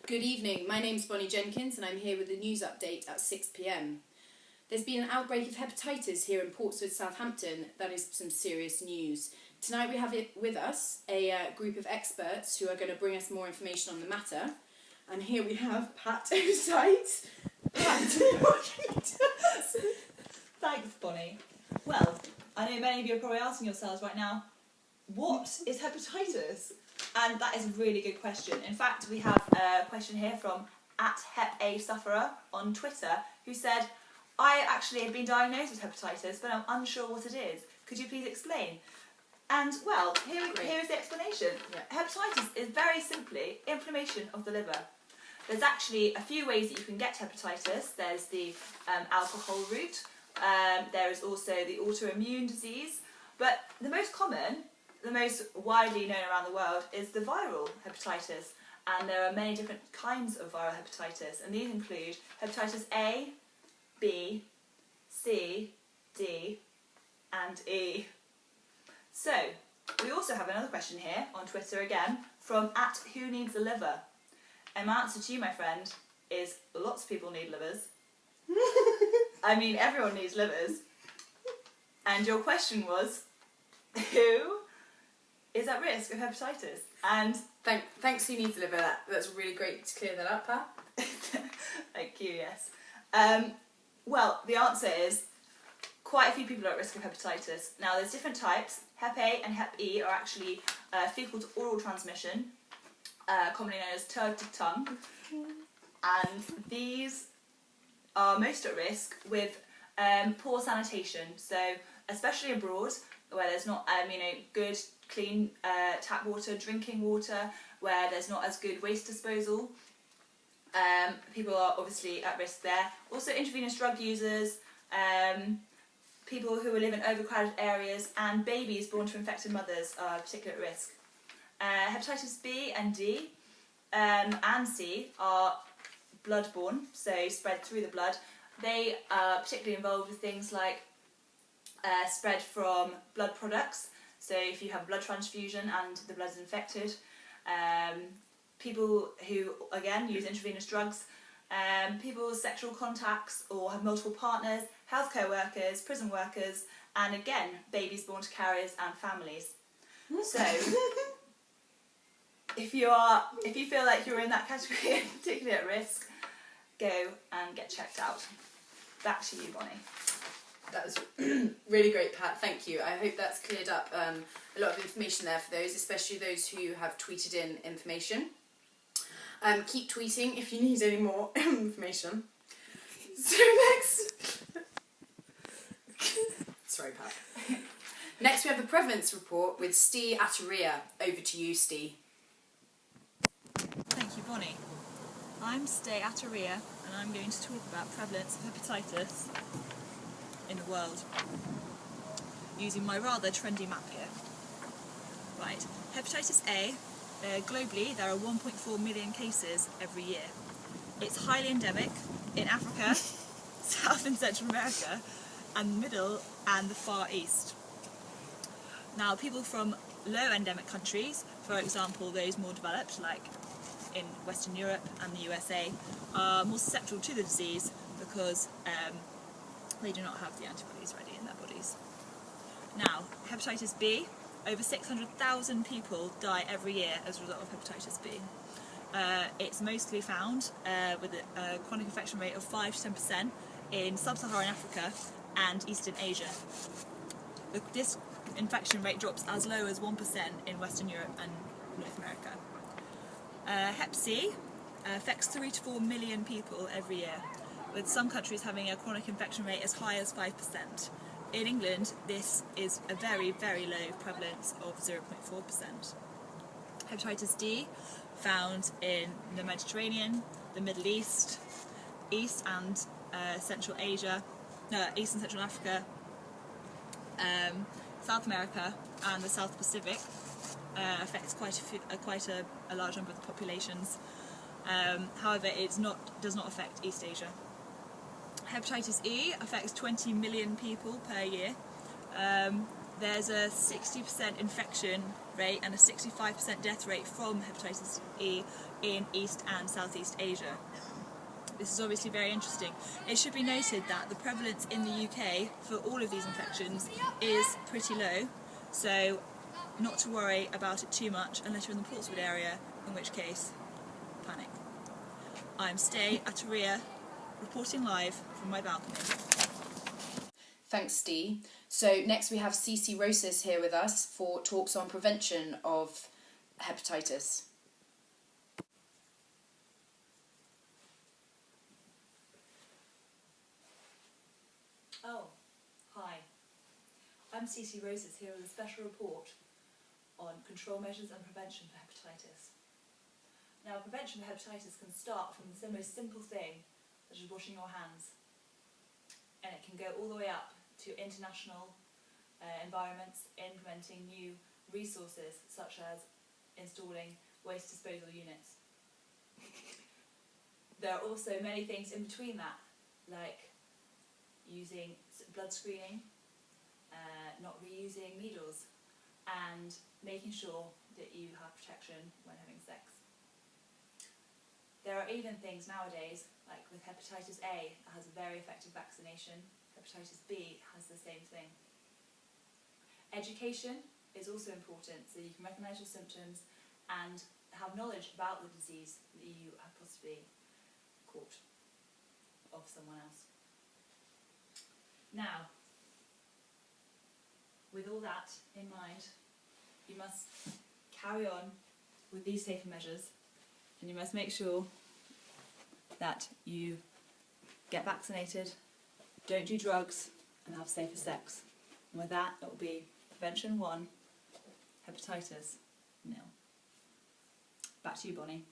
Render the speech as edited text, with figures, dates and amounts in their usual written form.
Good evening, my name's Bonnie Jenkins and I'm here with a news update at 6 p.m. There's been an outbreak of hepatitis here in Portswood, Southampton. That is some serious news. Tonight we have it with us, a group of experts who are going to bring us more information on the matter. And here we have Pat O'Sight. Pat, what can you tell us? Thanks, Bonnie. Well, I know many of you are probably asking yourselves right now, what is hepatitis? And that is a really good question. In fact, we have a question here from @HepASufferer on Twitter who said, I actually have been diagnosed with hepatitis, but I'm unsure what it is. Could you please explain? And, well, here is the explanation. Yeah. Hepatitis is very simply inflammation of the liver. There's actually a few ways that you can get hepatitis. There's the alcohol route. There is also the autoimmune disease. But the most common, the most widely known around the world, is the viral hepatitis. And there are many different kinds of viral hepatitis. And these include hepatitis A, B, C, D, and E. So, we also have another question here on Twitter again from @WhoNeedsALiver. And my answer to you, my friend, is lots of people need livers. I mean, everyone needs livers. And your question was, who is at risk of hepatitis? And thanks Who Needs a Liver, that's really great to clear that up, Pat. Thank you, yes. Well, the answer is quite a few people are at risk of hepatitis. Now, there's different types. Hep A and Hep E are actually fecal to oral transmission, commonly known as turd to tongue. And these are most at risk with poor sanitation. So, especially abroad, where there's not good, clean tap water, drinking water, where there's not as good waste disposal. People are obviously at risk there. Also intravenous drug users, people who live in overcrowded areas, and babies born to infected mothers are particularly at risk. Hepatitis B and D and C are bloodborne, so spread through the blood. They are particularly involved with things like spread from blood products. So if you have a blood transfusion and the blood is infected, people who, again, use intravenous drugs, people's sexual contacts or have multiple partners, healthcare workers, prison workers, and again, babies born to carriers and families. So, if you feel like you're in that category, particularly at risk, go and get checked out. Back to you, Bonnie. That was really great, Pat, thank you. I hope that's cleared up a lot of information there for those, especially those who have tweeted in information. Keep tweeting if you need any more information. So next... Sorry, Pat. Next we have the prevalence report with Steve Atteria. Over to you, Steve. Thank you, Bonnie. I'm Stay Atteria, and I'm going to talk about prevalence of hepatitis in the world, using my rather trendy map here. Right, hepatitis A, globally there are 1.4 million cases every year. It's highly endemic in Africa, South and Central America, and the Middle and the Far East. Now, people from low endemic countries, for example those more developed like in Western Europe and the USA, are more susceptible to the disease because they do not have the antibodies ready in their bodies. Now, hepatitis B, over 600,000 people die every year as a result of hepatitis B. It's mostly found with a chronic infection rate of 5 to 10% in sub-Saharan Africa and Eastern Asia. This infection rate drops as low as 1% in Western Europe and North America. Hep C affects 3 to 4 million people every year, with some countries having a chronic infection rate as high as 5%. In England, this is a very, very low prevalence of 0.4%. Hepatitis D, found in the Mediterranean, the Middle East, East and Central Africa, South America, and the South Pacific, affects quite a large number of the populations. However, it does not affect East Asia. Hepatitis E affects 20 million people per year. there's a 60% infection rate and a 65% death rate from hepatitis E in East and Southeast Asia. This is obviously very interesting. It should be noted that the prevalence in the UK for all of these infections is pretty low, so not to worry about it too much unless you're in the Portswood area, in which case, panic. I'm Stay Ataria, reporting live from my balcony. Thanks, Stee. So next we have Cece Rosas here with us for talks on prevention of hepatitis. Oh, hi. I'm Cece Rosas here with a special report on control measures and prevention for hepatitis. Now, prevention for hepatitis can start from the most simple thing, such as washing your hands, and it can go all the way up to international environments implementing new resources such as installing waste disposal units. There are also many things in between that, like using blood screening, not reusing needles, and making sure that you have protection when having sex. There are even things nowadays, like with hepatitis A, that has a very effective vaccination. Hepatitis B has the same thing. Education is also important, so you can recognise your symptoms and have knowledge about the disease that you have possibly caught of someone else. Now, with all that in mind, you must carry on with these safer measures, and you must make sure that you get vaccinated, don't do drugs, and have safer sex. And with that, it will be prevention 1, hepatitis 0. Back to you, Bonnie.